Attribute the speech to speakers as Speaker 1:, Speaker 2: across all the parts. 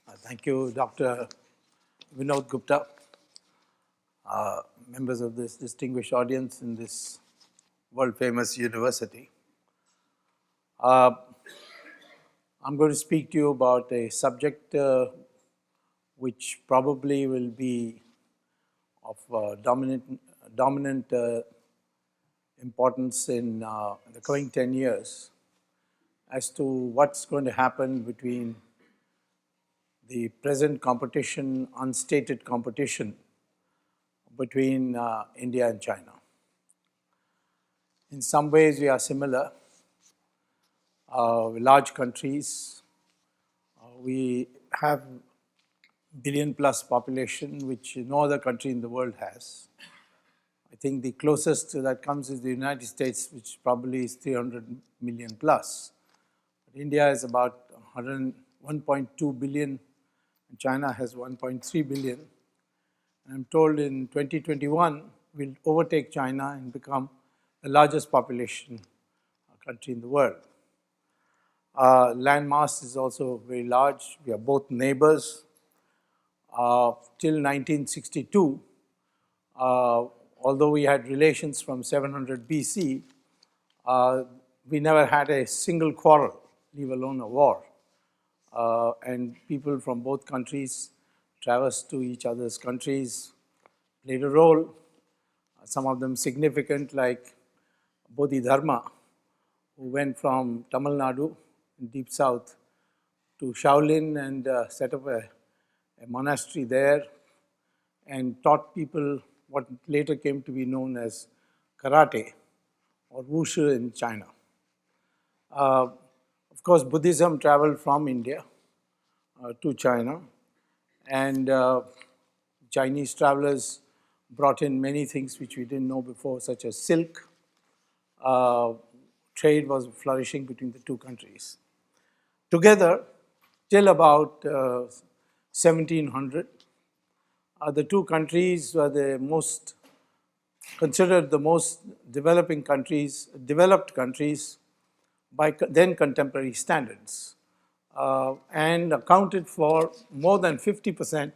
Speaker 1: Thank you, Dr. Vinod Gupta, members of this distinguished audience in this world-famous university. I'm going to speak to you about a subject which probably will be of dominant importance in the coming 10 years as to what's going to happen between the present competition, unstated competition between India and China. In some ways, we are similar. Large countries. We have billion-plus population, which no other country in the world has. I think the closest that comes is the United States, which probably is 300 million plus. But India is about 1.2 billion, and China has 1.3 billion. And I'm told in 2021, we'll overtake China and become the largest population country in the world. Land mass is also very large. We are both neighbors. Till 1962, although we had relations from 700 BC, we never had a single quarrel, leave alone a war. And people from both countries traversed to each other's countries, played a role, some of them significant, like Bodhidharma, who went from Tamil Nadu in deep south to Shaolin and set up a monastery there and taught people what later came to be known as karate or wushu in China. Of course, Buddhism traveled from India to China, and Chinese travelers brought in many things which we didn't know before, such as silk. Trade was flourishing between the two countries. Together, till about 1700, the two countries were considered the most developed countries by then contemporary standards, and accounted for more than 50%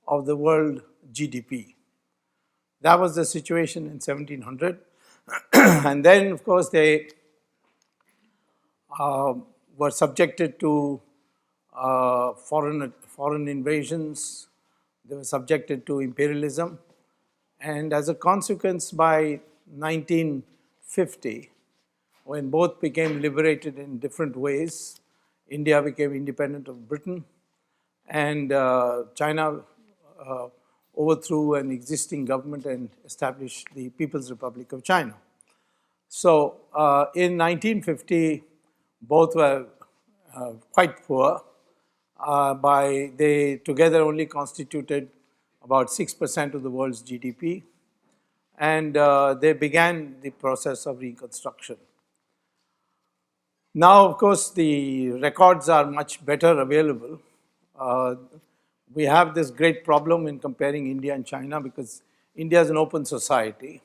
Speaker 1: of the world GDP. That was the situation in 1700. And then, of course, they were subjected to foreign invasions. They were subjected to imperialism. And as a consequence, by 1950, when both became liberated in different ways, India became independent of Britain, and China overthrew an existing government and established the People's Republic of China. So in 1950, both were quite poor. They together only constituted about 6% of the world's GDP, and they began the process of reconstruction. Now, of course, the records are much better available. We have this great problem in comparing India and China because India is an open society.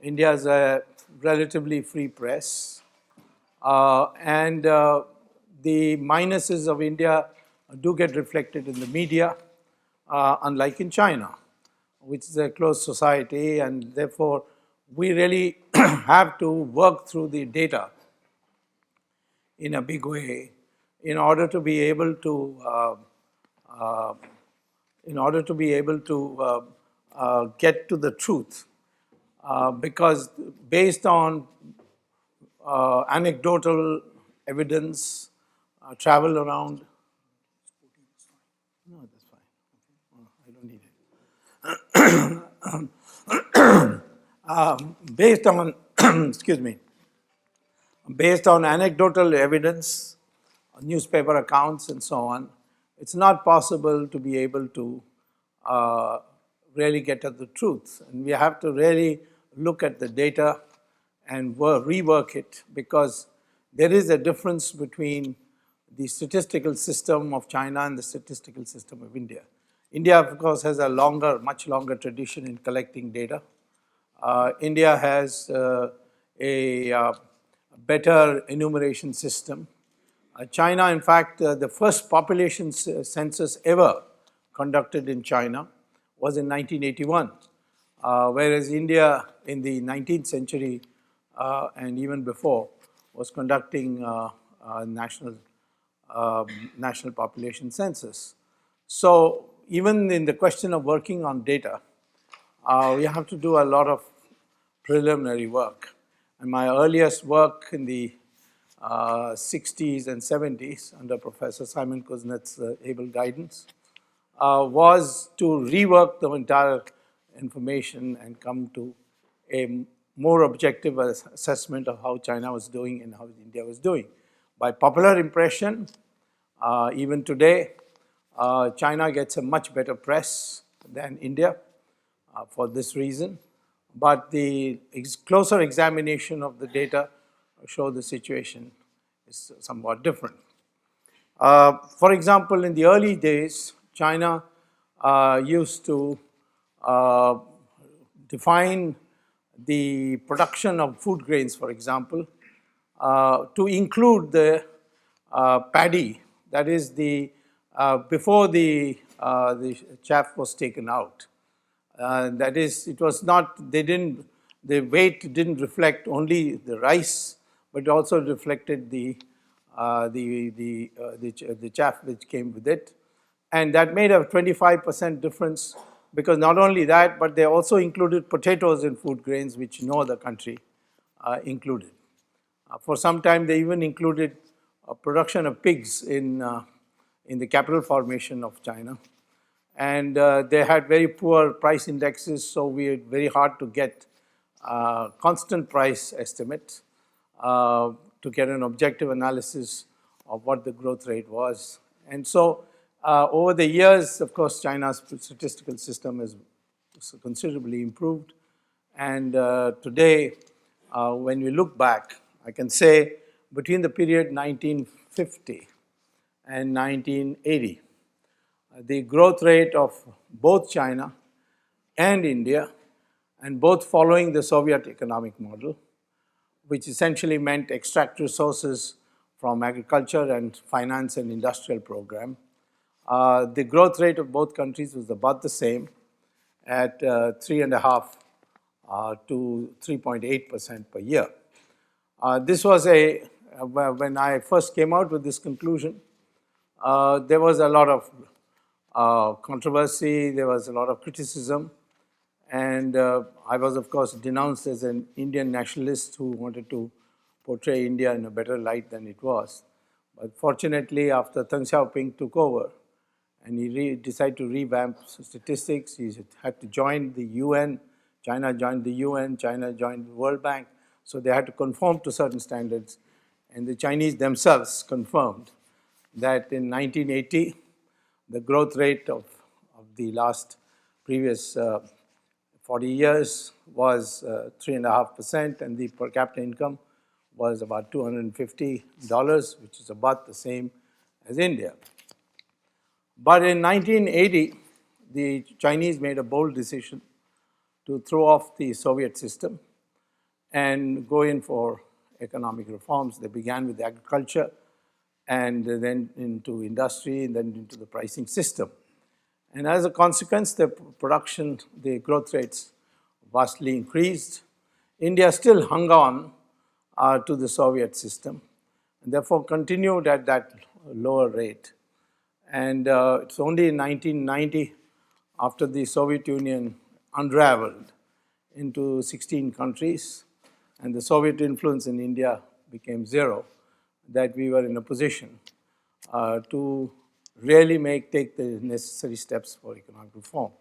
Speaker 1: India is a relatively free press. And the minuses of India do get reflected in the media, unlike in China, which is a closed society, and therefore we really have to work through the data in a big way in order to be able to get to the truth, because based on anecdotal evidence, travel around. No, that's fine. I don't need it. Based on, excuse me, based on anecdotal evidence, newspaper accounts, and so on, it's not possible to be able to really get at the truth. And we have to really look at the data and rework it, because there is a difference between the statistical system of China and the statistical system of India. India, of course, has a much longer tradition in collecting data. India has a better enumeration system. China, in fact, the first population census ever conducted in China was in 1981, whereas India in the 19th century and even before was conducting national population census. So even in the question of working on data, we have to do a lot of preliminary work. And my earliest work in the 60s and 70s under Professor Simon Kuznets' able guidance was to rework the entire information and come to a more objective assessment of how China was doing and how India was doing. By popular impression, even today, China gets a much better press than India for this reason. But the closer examination of the data show the situation is somewhat different. For example, in the early days, China used to define the production of food grains, for example, to include the paddy, that is before the chaff was taken out. That is, it was not, the weight didn't reflect only the rice, but also reflected the chaff which came with it. And that made a 25% difference, because not only that, but they also included potatoes in food grains, which no other country included. For some time, they even included production of pigs in the capital formation of China. And they had very poor price indexes, so we had very hard to get constant price estimates to get an objective analysis of what the growth rate was. And so over the years, of course, China's statistical system has considerably improved. And today, when we look back, I can say between the period 1950 and 1980, the growth rate of both China and India, and both following the Soviet economic model, which essentially meant extract resources from agriculture and finance and industrial program. The growth rate of both countries was about the same at 3.5 to 3.8% per year. This was when I first came out with this conclusion, there was a lot of controversy, there was a lot of criticism, and I was, of course, denounced as an Indian nationalist who wanted to portray India in a better light than it was. But fortunately, after Deng Xiaoping took over and he decided to revamp statistics, he had to join the UN. China joined the UN, China joined the World Bank, so they had to conform to certain standards. And the Chinese themselves confirmed that in 1980, the growth rate of the previous 40 years was 3.5%, and the per capita income was about $250, which is about the same as India. But in 1980, the Chinese made a bold decision to throw off the Soviet system and go in for economic reforms. They began with agriculture, and then into industry, and then into the pricing system. And as a consequence, the growth rates vastly increased. India still hung on to the Soviet system, and therefore continued at that lower rate. And it's only in 1990, after the Soviet Union unraveled into 16 countries, and the Soviet influence in India became zero, that we were in a position to really take the necessary steps for economic reform.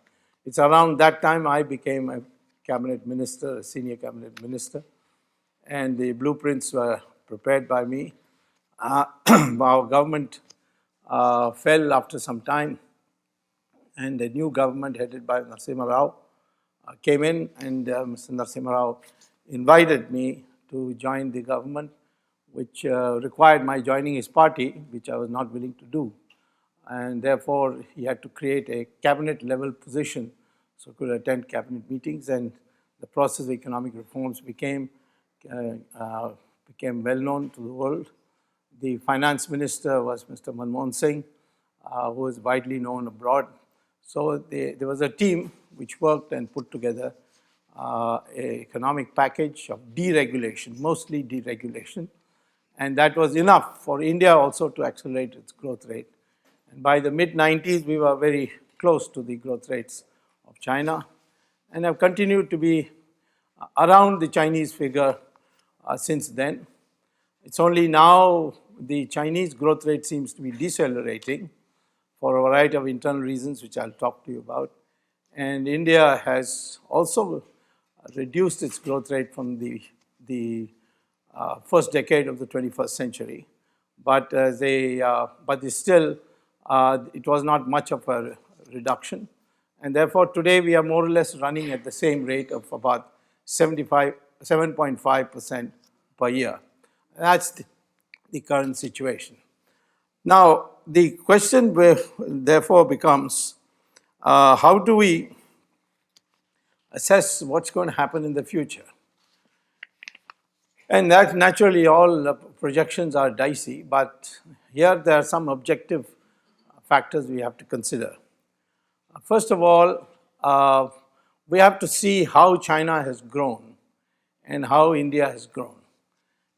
Speaker 1: It's around that time I became a cabinet minister, a senior cabinet minister, and the blueprints were prepared by me. Our government fell after some time, and a new government headed by Narasimha Rao came in, and Mr. Narasimha Rao invited me to join the government, which required my joining his party, which I was not willing to do. And therefore, he had to create a cabinet-level position so I could attend cabinet meetings, and the process of economic reforms became well known to the world. The finance minister was Mr. Manmohan Singh, who is widely known abroad. So there was a team which worked and put together an economic package of deregulation, mostly deregulation. And that was enough for India also to accelerate its growth rate. And by the mid-90s, we were very close to the growth rates of China and have continued to be around the Chinese figure since then. It's only now the Chinese growth rate seems to be decelerating for a variety of internal reasons, which I'll talk to you about. And India has also reduced its growth rate from the first decade of the 21st century. But still, it was not much of a reduction. And therefore, today we are more or less running at the same rate of about 7.5% per year. That's the current situation. Now, the question therefore becomes, how do we assess what's going to happen in the future? And that naturally all projections are dicey, but here there are some objective factors we have to consider. First of all, we have to see how China has grown and how India has grown,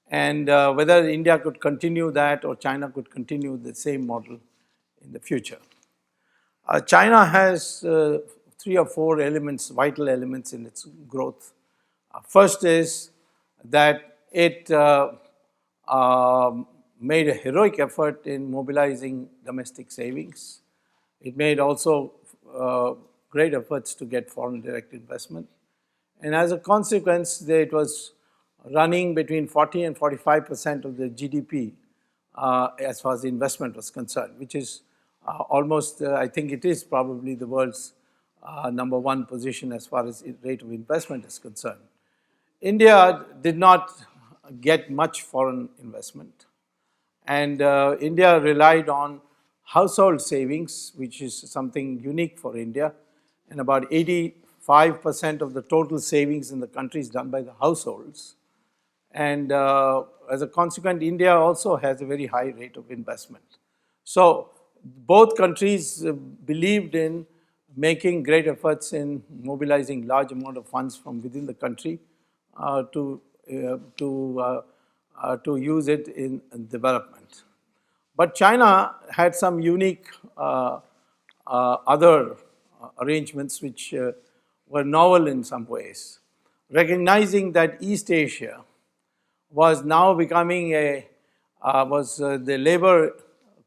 Speaker 1: and whether India could continue that or China could continue the same model in the future. China has 3 or 4 elements, vital elements in its growth. First is that it made a heroic effort in mobilizing domestic savings. It made also great efforts to get foreign direct investment. And as a consequence, it was running between 40 and 45% of the GDP as far as the investment was concerned, which is almost, I think it is probably the world's number 1 position as far as rate of investment is concerned. India did not get much foreign investment. And India relied on household savings, which is something unique for India. And about 85% of the total savings in the country is done by the households. And as a consequence, India also has a very high rate of investment. So both countries believed in making great efforts in mobilizing large amount of funds from within the country to use it in development. But China had some unique other arrangements which were novel in some ways, recognizing that East Asia was now becoming the labor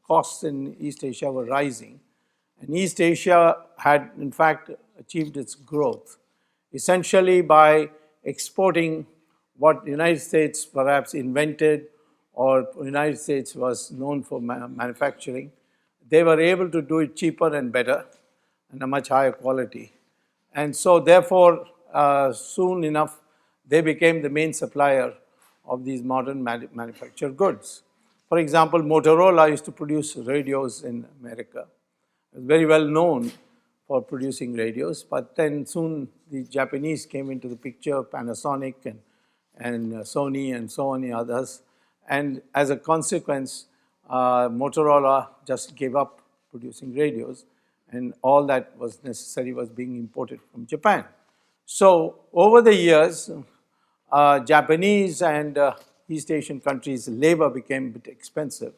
Speaker 1: costs in East Asia were rising. And East Asia had, in fact, achieved its growth essentially by exporting what the United States perhaps invented or the United States was known for manufacturing. They were able to do it cheaper and better and a much higher quality. And so therefore, soon enough, they became the main supplier of these modern manufactured goods. For example, Motorola used to produce radios in America. It was very well known for producing radios, but then soon the Japanese came into the picture, Panasonic and Sony and so many others. And as a consequence, Motorola just gave up producing radios, and all that was necessary was being imported from Japan. So over the years, Japanese and East Asian countries' labor became a bit expensive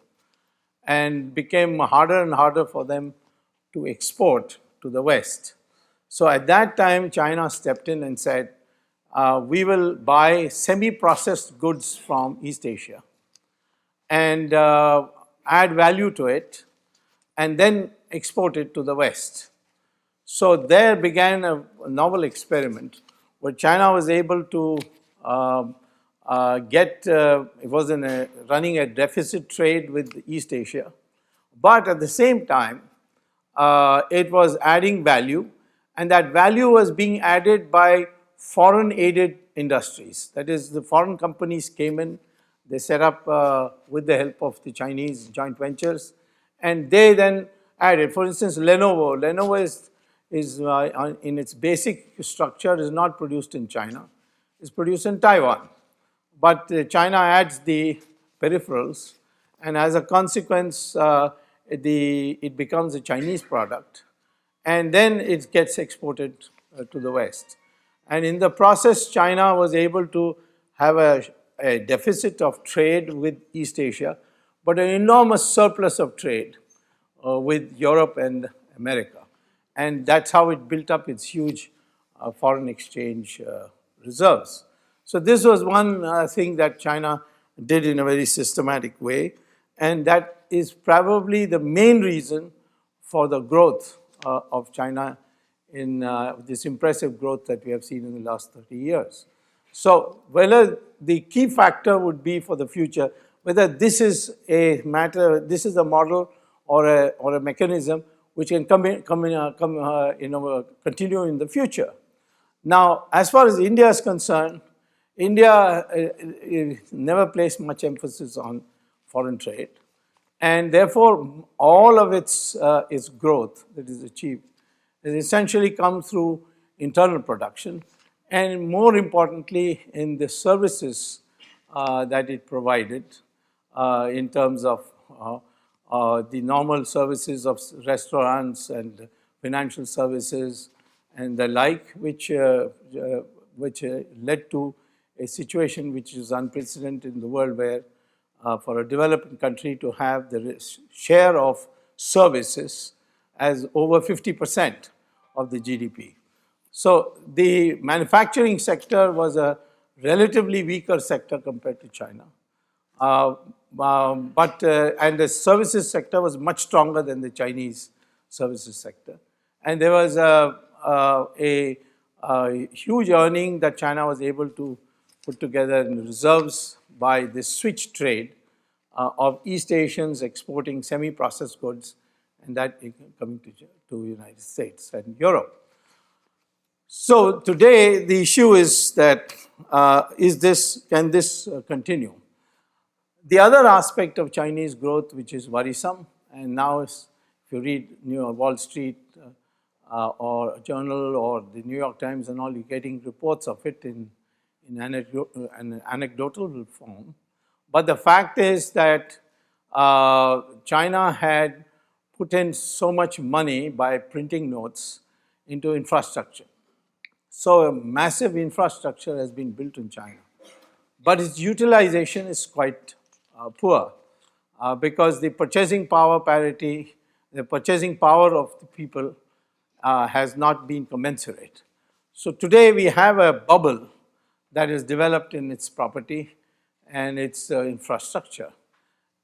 Speaker 1: and became harder and harder for them to export to the West. So at that time, China stepped in and said, we will buy semi-processed goods from East Asia and add value to it and then export it to the West. So there began a novel experiment where China was able to it was running a deficit trade with East Asia, but at the same time, it was adding value, and that value was being added by foreign aided industries. That is, the foreign companies came in, they set up with the help of the Chinese joint ventures, and they then added. For instance, Lenovo is in its basic structure is not produced in China, it's produced in Taiwan. But China adds the peripherals, and as a consequence, it becomes a Chinese product, and then it gets exported to the West. And in the process, China was able to have a deficit of trade with East Asia, but an enormous surplus of trade with Europe and America. And that's how it built up its huge foreign exchange reserves. So this was one thing that China did in a very systematic way, and that is probably the main reason for the growth of China in this impressive growth that we have seen in the last 30 years. So whether the key factor would be for the future, whether this is a matter, this is a model or a mechanism which can continue in the future. Now, as far as India is concerned, India never placed much emphasis on foreign trade, and therefore all of its growth that is achieved has essentially come through internal production, and more importantly in the services that it provided in terms of the normal services of restaurants and financial services and the like, which led to a situation which is unprecedented in the world, where for a developing country to have the share of services as over 50% of the GDP. So the manufacturing sector was a relatively weaker sector compared to China. And the services sector was much stronger than the Chinese services sector. And there was a huge earning that China was able to put together in reserves by this switch trade of East Asians exporting semi-processed goods, and that coming to the United States and Europe. So today the issue is that can this continue? The other aspect of Chinese growth, which is worrisome, and now if you read Wall Street or Journal or the New York Times and all, you're getting reports of it in an anecdotal form. But the fact is that China had put in so much money by printing notes into infrastructure. So a massive infrastructure has been built in China. But its utilization is quite poor because the purchasing power parity, the purchasing power of the people has not been commensurate. So today we have a bubble that is developed in its property and its infrastructure.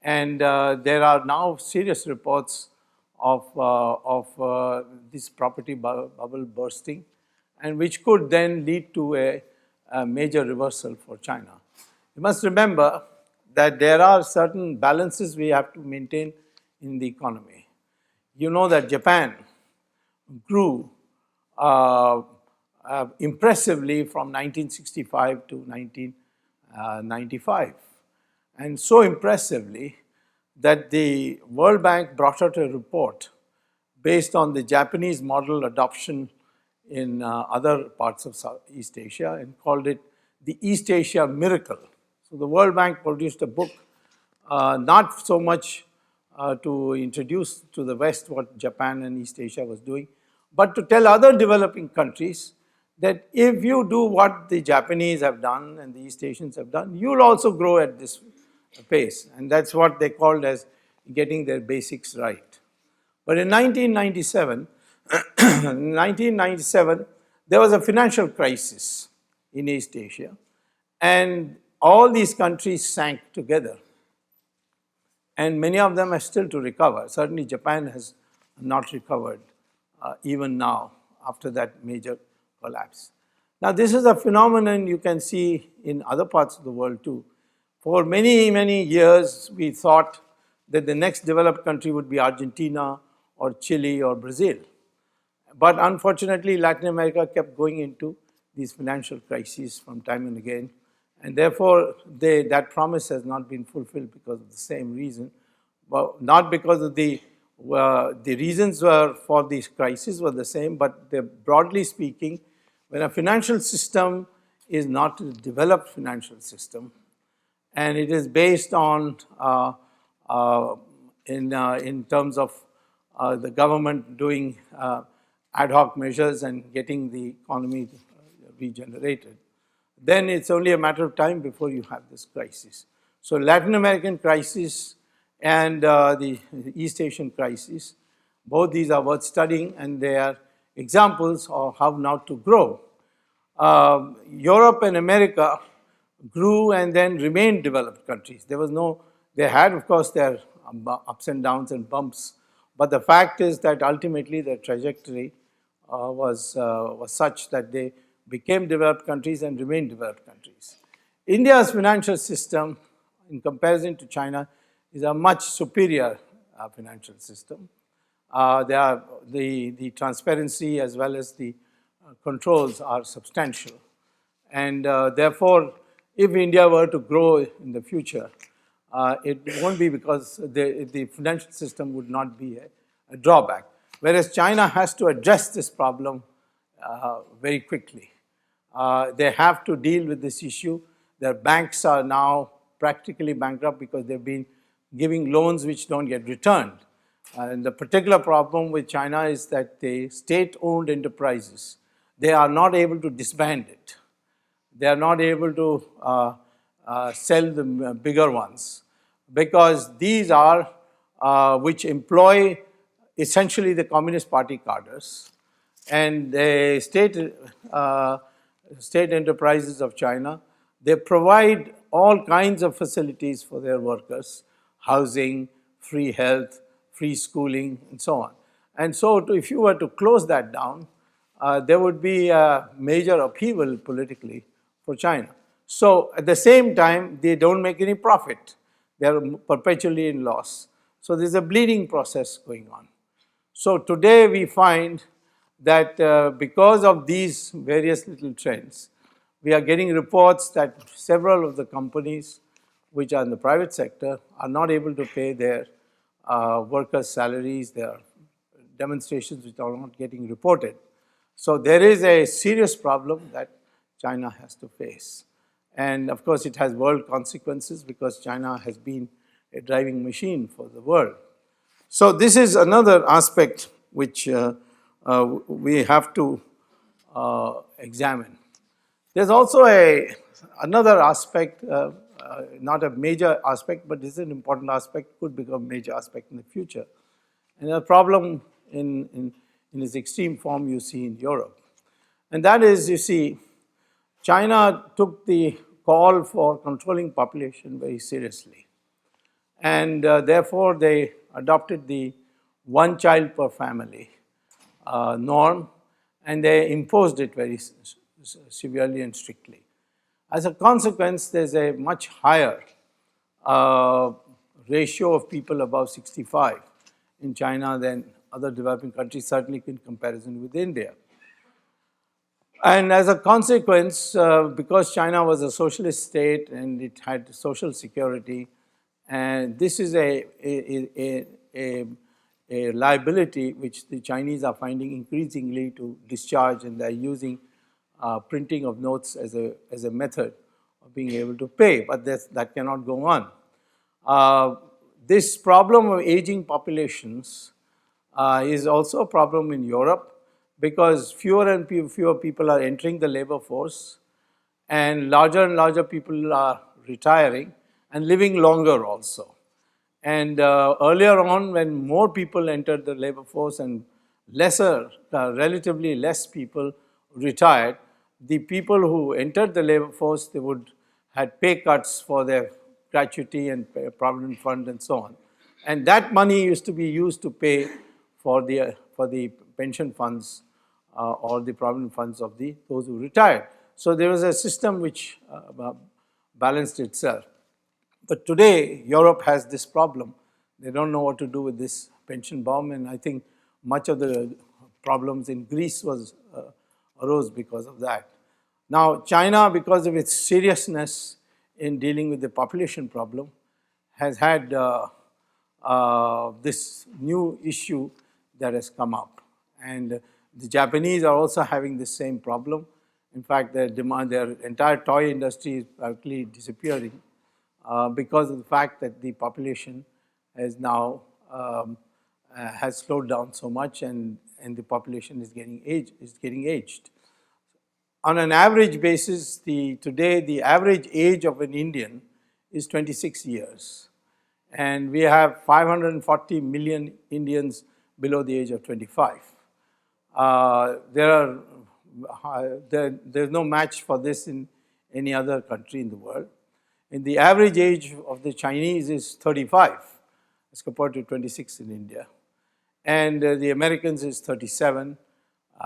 Speaker 1: And there are now serious reports of this property bubble bursting, and which could then lead to a major reversal for China. You must remember that there are certain balances we have to maintain in the economy. You know that Japan grew impressively from 1965 to 1995, and so impressively that the World Bank brought out a report based on the Japanese model adoption in other parts of Southeast Asia and called it the East Asia Miracle. So the World Bank produced a book, not so much to introduce to the West what Japan and East Asia was doing, but to tell other developing countries that if you do what the Japanese have done and the East Asians have done, you'll also grow at this pace. And that's what they called as getting their basics right. But in 1997, there was a financial crisis in East Asia, and all these countries sank together. And many of them are still to recover. Certainly Japan has not recovered even now after that major collapse. Now this is a phenomenon you can see in other parts of the world too. For many, many years we thought that the next developed country would be Argentina or Chile or Brazil. But unfortunately Latin America kept going into these financial crises from time and again, and therefore that promise has not been fulfilled because of the same reason. But not because of the reasons for these crises were the same, but broadly speaking, when a financial system is not a developed financial system, and it is based on uh, in terms of the government doing ad hoc measures and getting the economy regenerated, then it's only a matter of time before you have this crisis. So Latin American crisis and the East Asian crisis, both these are worth studying, and they are examples of how not to grow. Europe and America grew and then remained developed countries. They had, of course, their ups and downs and bumps, but the fact is that ultimately their trajectory was such that they became developed countries and remained developed countries. India's financial system, in comparison to China, is a much superior financial system. The transparency as well as the controls are substantial. And therefore, if India were to grow in the future, it won't be because the financial system would not be a drawback. Whereas China has to address this problem very quickly. They have to deal with this issue. Their banks are now practically bankrupt because they've been giving loans which don't get returned. And the particular problem with China is that the state-owned enterprises, they are not able to disband it. They are not able to sell the bigger ones because these are which employ essentially the Communist Party cadres, and the state enterprises of China, they provide all kinds of facilities for their workers, housing, free health, free schooling, and so on. And so if you were to close that down, there would be a major upheaval politically for China. So at the same time, they don't make any profit. They are perpetually in loss. So there's a bleeding process going on. So today we find that because of these various little trends, we are getting reports that several of the companies which are in the private sector are not able to pay their workers' salaries. There are demonstrations which are not getting reported. So there is a serious problem that China has to face. And of course, it has world consequences because China has been a driving machine for the world. So this is another aspect which we have to examine. There's also another aspect, not a major aspect, but this is an important aspect, could become a major aspect in the future. And a problem in its extreme form you see in Europe. And that is, you see, China took the call for controlling population very seriously. And therefore, they adopted the one child per family norm, and they imposed it very severely and strictly. As a consequence, there's a much higher ratio of people above 65 in China than other developing countries, certainly in comparison with India. And as a consequence, because China was a socialist state and it had social security, and this is a liability which the Chinese are finding increasingly to discharge, and they're using printing of notes as a method of being able to pay, but that cannot go on. This problem of aging populations is also a problem in Europe because fewer and fewer people are entering the labor force, and larger people are retiring and living longer also. And earlier on, when more people entered the labor force and relatively less people retired, the people who entered the labor force, they had pay cuts for their gratuity and provident fund and so on. And that money used to be used to pay for the pension funds or the provident funds of those who retired. So there was a system which balanced itself. But today, Europe has this problem. They don't know what to do with this pension bomb, and I think much of the problems in Greece arose because of that. Now, China, because of its seriousness in dealing with the population problem, has had this new issue that has come up. And the Japanese are also having the same problem. In fact, their entire toy industry is practically disappearing because of the fact that the population has now has slowed down so much, and the population is getting aged. On an average basis, today the average age of an Indian is 26 years. And we have 540 million Indians below the age of 25. There's no match for this in any other country in the world. And the average age of the Chinese is 35 as compared to 26 in India. And the Americans is 37,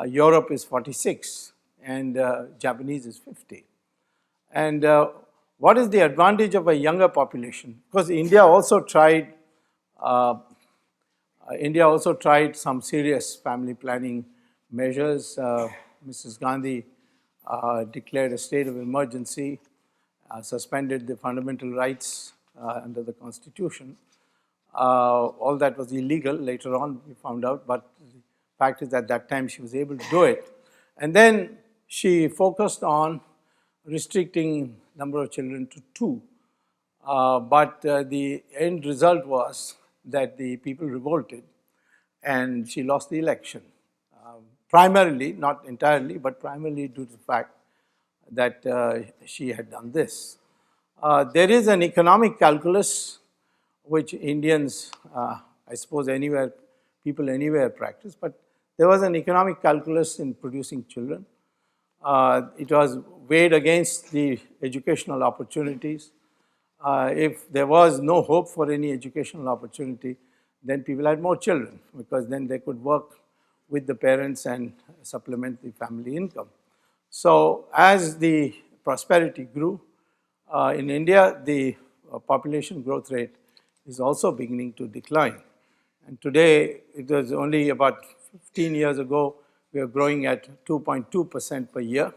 Speaker 1: Europe is 46, and Japanese is 50. And what is the advantage of a younger population? Because India also tried some serious family planning measures. Mrs. Gandhi declared a state of emergency, suspended the fundamental rights under the Constitution. All that was illegal. Later on, we found out, but the fact is at that time she was able to do it. And then she focused on restricting number of children to 2. But the end result was that the people revolted and she lost the election. Primarily, not entirely, but primarily due to the fact that she had done this. There is an economic calculus which Indians, I suppose people anywhere practice, but there was an economic calculus in producing children. It was weighed against the educational opportunities. If there was no hope for any educational opportunity, then people had more children, because then they could work with the parents and supplement the family income. So as the prosperity grew in India, the population growth rate is also beginning to decline. And today, it was only about 15 years ago, we were growing at 2.2% per year.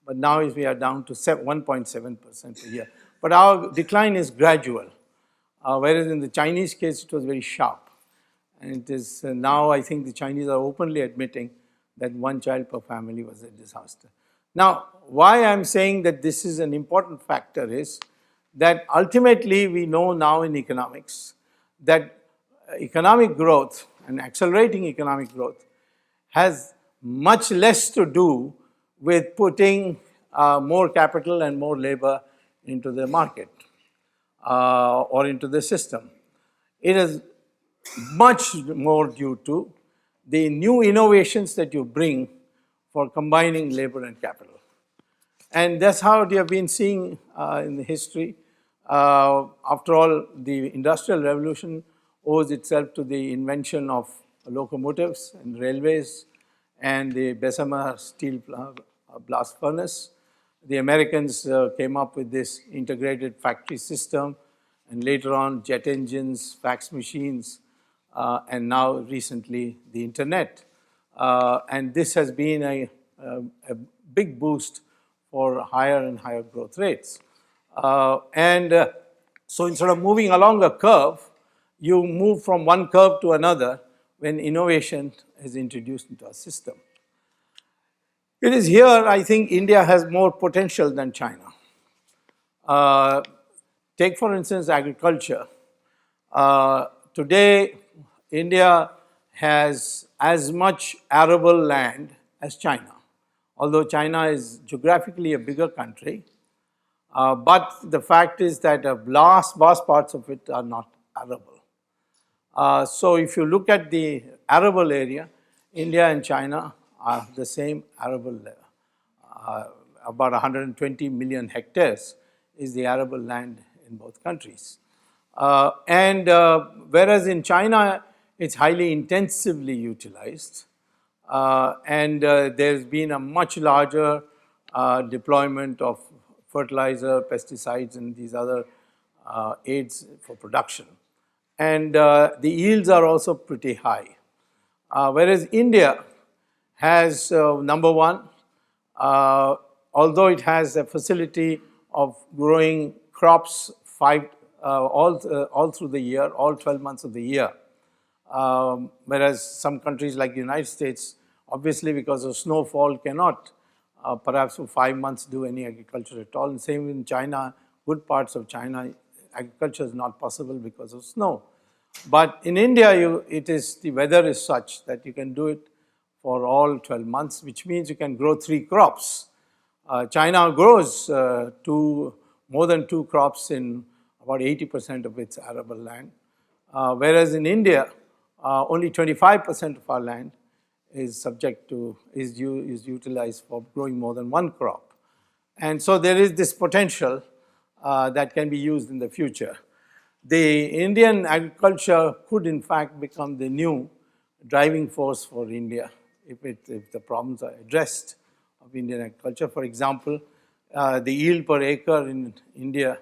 Speaker 1: But now we are down to 1.7% per year. But our decline is gradual, whereas in the Chinese case, it was very sharp. And it is now, I think the Chinese are openly admitting that 1 child per family was a disaster. Now, why I'm saying that this is an important factor is that ultimately we know now in economics that economic growth and accelerating economic growth has much less to do with putting more capital and more labor into the market or into the system. It is much more due to the new innovations that you bring for combining labor and capital. And that's how we have been seeing in the history. After all, the Industrial Revolution owes itself to the invention of locomotives and railways and the Bessemer steel blast furnace. The Americans came up with this integrated factory system, and later on jet engines, fax machines, and now recently the internet. And this has been a big boost for higher and higher growth rates. So instead of moving along a curve, you move from one curve to another when innovation is introduced into a system. It is here, I think, India has more potential than China. Take, for instance, agriculture. Today, India has as much arable land as China, although China is geographically a bigger country. But the fact is that vast parts of it are not arable. So if you look at the arable area, India and China are the same arable level. About 120 million hectares is the arable land in both countries. Whereas in China, it's highly intensively utilized. There's been a much larger deployment of fertilizer, pesticides, and these other aids for production. And the yields are also pretty high. Whereas India has, number one, although it has a facility of growing crops all through the year, all 12 months of the year, whereas some countries like the United States, obviously because of snowfall, cannot perhaps for 5 months do any agriculture at all. And same in China, good parts of China, agriculture is not possible because of snow. But in India, the weather is such that you can do it for all 12 months, which means you can grow 3 crops. China grows more than 2 crops in about 80% of its arable land, whereas in India, only 25% of our land is utilized for growing more than 1 crop. And so there is this potential that can be used in the future. The Indian agriculture could in fact become the new driving force for India if the problems are addressed of Indian agriculture. For example, the yield per acre in India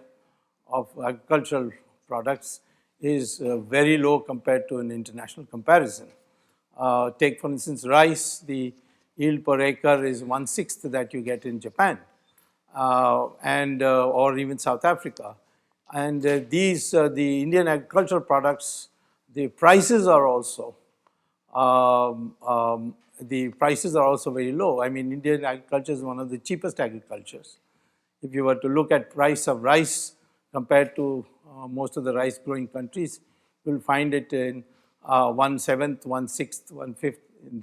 Speaker 1: of agricultural products is very low compared to an international comparison. Take for instance rice, the yield per acre is 1/6 that you get in Japan or even South Africa. And the Indian agricultural products, the prices are also very low. I mean, Indian agriculture is one of the cheapest agricultures. If you were to look at price of rice compared to most of the rice growing countries, you'll find it in 1/7, 1/6, 1/5 in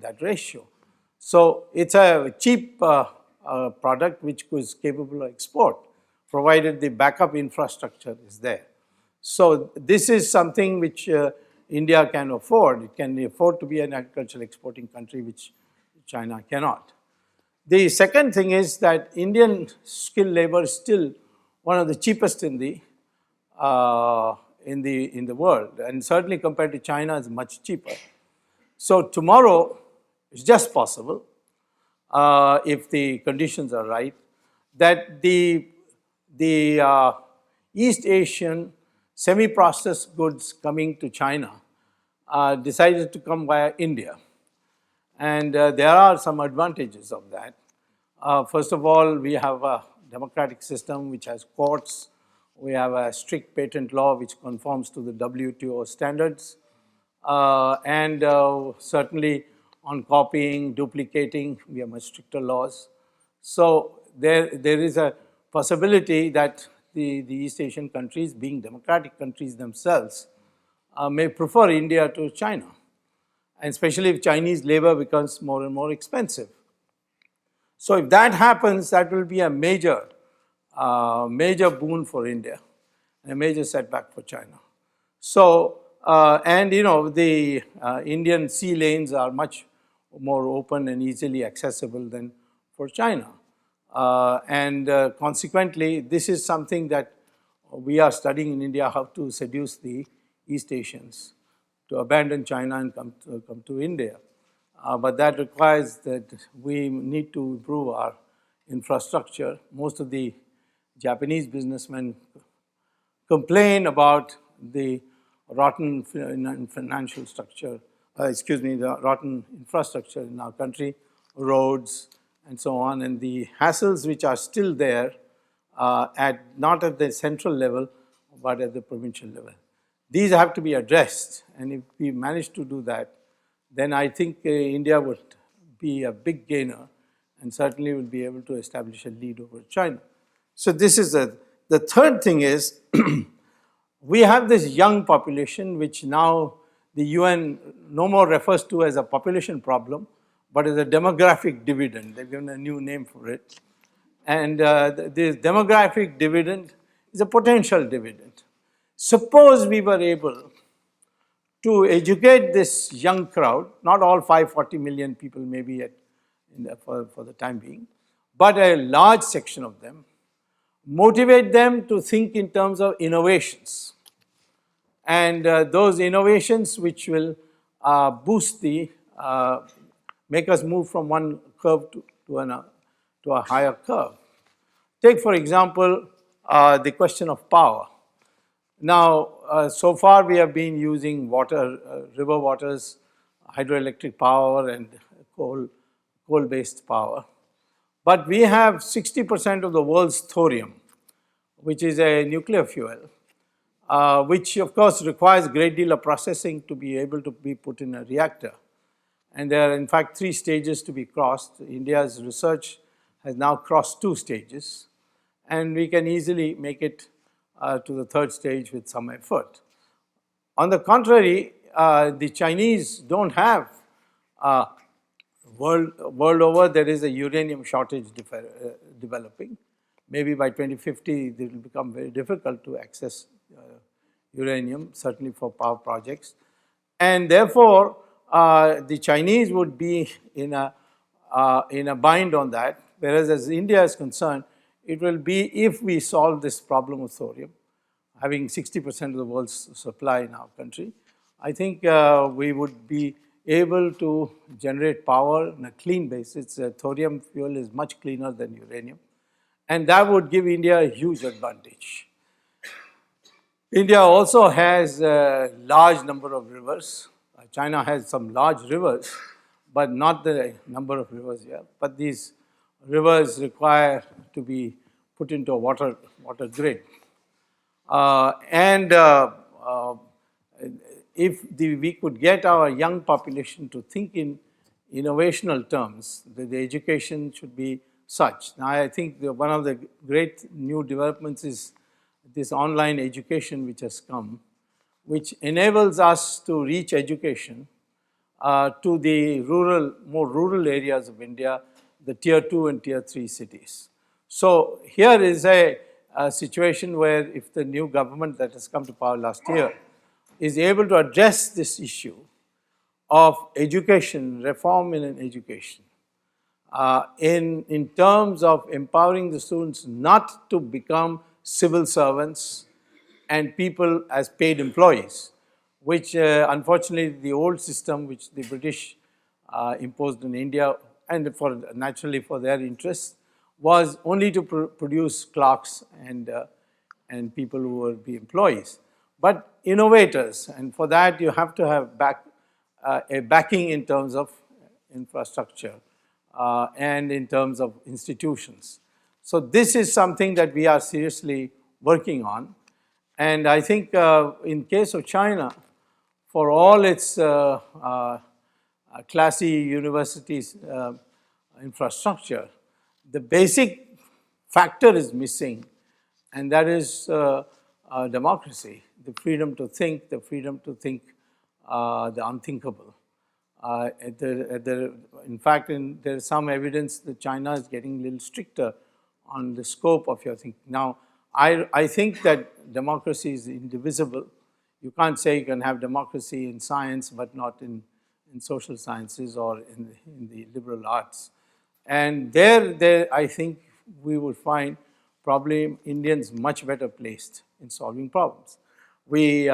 Speaker 1: that ratio. So it's a cheap product which is capable of export, provided the backup infrastructure is there. So this is something which India can afford. It can afford to be an agricultural exporting country, which China cannot. The second thing is that Indian skilled labor is still one of the cheapest in the world, and certainly compared to China is much cheaper. So tomorrow, it's just possible, if the conditions are right, that the East Asian semi-processed goods coming to China decided to come via India. And there are some advantages of that. First of all, we have a democratic system which has courts. We have a strict patent law which conforms to the WTO standards. And certainly on copying, duplicating, we have much stricter laws. So there is a possibility that the East Asian countries, being democratic countries themselves, may prefer India to China, and especially if Chinese labor becomes more and more expensive. So if that happens, that will be a major boon for India, and a major setback for China. So, and the Indian sea lanes are much more open and easily accessible than for China. Consequently, this is something that we are studying in India, how to seduce the East Asians to abandon China and come to India. But that requires that we need to improve our infrastructure. Most of the Japanese businessmen complain about the rotten financial structure, the rotten infrastructure in our country, roads, and so on, and the hassles which are still there not at the central level, but at the provincial level. These have to be addressed, and if we manage to do that, then I think India would be a big gainer and certainly will be able to establish a lead over China. So this is the third thing is, we have this young population which now the UN no more refers to as a population problem, but as a demographic dividend. They've given a new name for it. And this demographic dividend is a potential dividend. Suppose we were able to educate this young crowd, not all 540 million people maybe for the time being, but a large section of them, motivate them to think in terms of innovations. And those innovations which will make us move from one curve to a higher curve. Take, for example, the question of power. Now, so far we have been using river waters, hydroelectric power, and coal-based power. But we have 60% of the world's thorium, which is a nuclear fuel, which of course requires a great deal of processing to be able to be put in a reactor. And there are in fact 3 stages to be crossed. India's research has now crossed 2 stages, and we can easily make it to the 3rd stage with some effort. On the contrary, the Chinese don't have world over, there is a uranium shortage developing. Maybe by 2050, it will become very difficult to access uranium, certainly for power projects. And therefore, the Chinese would be in a bind on that, whereas as India is concerned, it will be if we solve this problem of thorium, having 60% of the world's supply in our country, I think we would be able to generate power on a clean basis. Thorium fuel is much cleaner than uranium, and that would give India a huge advantage. India also has a large number of rivers. China has some large rivers, but not the number of rivers here. But these rivers require to be put into a water grid. If we could get our young population to think in innovational terms, the education should be such. Now, I think one of the great new developments is this online education which has come, which enables us to reach education to the more rural areas of India, the tier 2 and tier 3 cities. So here is a situation where if the new government that has come to power last year is able to address this issue of education, reform in education, in terms of empowering the students not to become civil servants and people as paid employees, which unfortunately the old system which the British imposed in India, and naturally for their interests, was only to produce clerks and people who would be employees. But innovators, and for that you have to have a backing in terms of infrastructure and in terms of institutions. So this is something that we are seriously working on. And I think in case of China, for all its classy universities infrastructure, the basic factor is missing, and that is democracy, the freedom to think the unthinkable. In fact, there is some evidence that China is getting a little stricter on the scope of your thinking. Now, I think that democracy is indivisible. You can't say you can have democracy in science, but not in social sciences or in the liberal arts. And there, I think we would find probably Indians much better placed in solving problems. We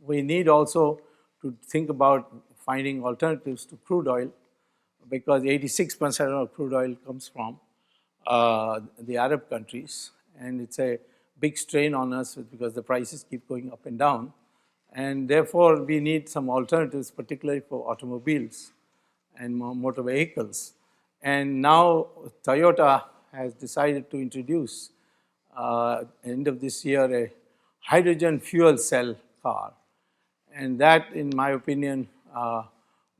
Speaker 1: need also to think about finding alternatives to crude oil, because 86% of crude oil comes from the Arab countries, and it's a big strain on us because the prices keep going up and down. And therefore, we need some alternatives, particularly for automobiles and motor vehicles. And now Toyota has decided to introduce, end of this year, a hydrogen fuel cell car. And that, in my opinion,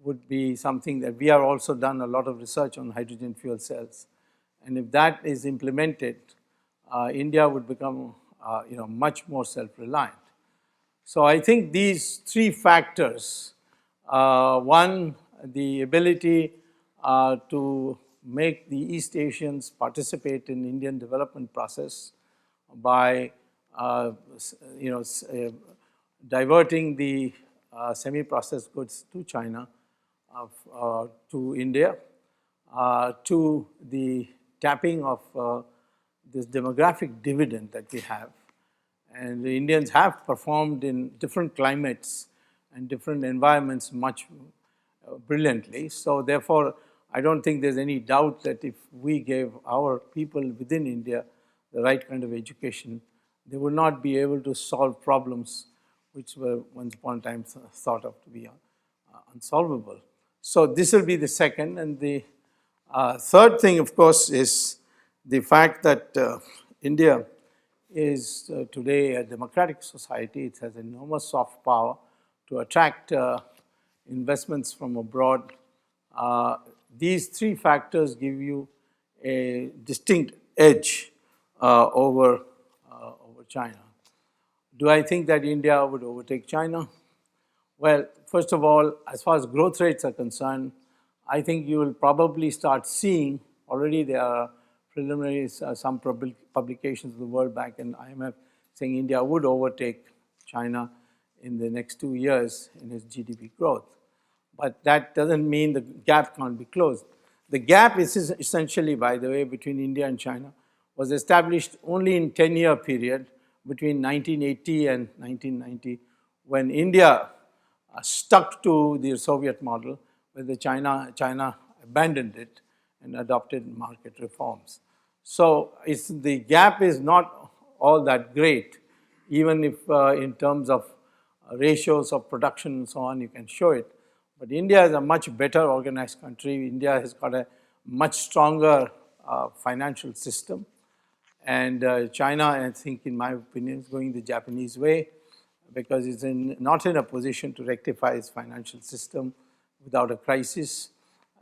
Speaker 1: would be something that we have also done a lot of research on hydrogen fuel cells. And if that is implemented, India would become much more self-reliant. So I think these three factors, one, the ability to make the East Asians participate in Indian development process by diverting the semi-processed goods to China, to India, to the tapping of this demographic dividend that we have. And the Indians have performed in different climates and different environments much brilliantly. So therefore, I don't think there's any doubt that if we gave our people within India the right kind of education, they would not be able to solve problems which were once upon a time thought of to be unsolvable. So this will be the second. And the third thing, of course, is the fact that India is today a democratic society. It has enormous soft power to attract investments from abroad. These three factors give you a distinct edge over China. Do I think that India would overtake China? Well, first of all, as far as growth rates are concerned, I think you will probably start seeing, already there are preliminary, some publications of the World Bank and IMF saying India would overtake China in the next 2 years in its GDP growth. But that doesn't mean the gap can't be closed. The gap is essentially, by the way, between India and China was established only in 10-year period between 1980 and 1990, when India stuck to the Soviet model, where China abandoned it and adopted market reforms. So the gap is not all that great, even if in terms of ratios of production and so on, you can show it. But India is a much better organized country. India has got a much stronger financial system. And China, I think, in my opinion, is going the Japanese way, because it's not in a position to rectify its financial system without a crisis.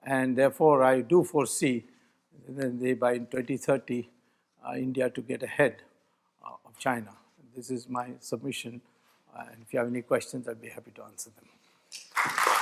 Speaker 1: And therefore, I do foresee that by 2030, India to get ahead of China. This is my submission. And if you have any questions, I'd be happy to answer them.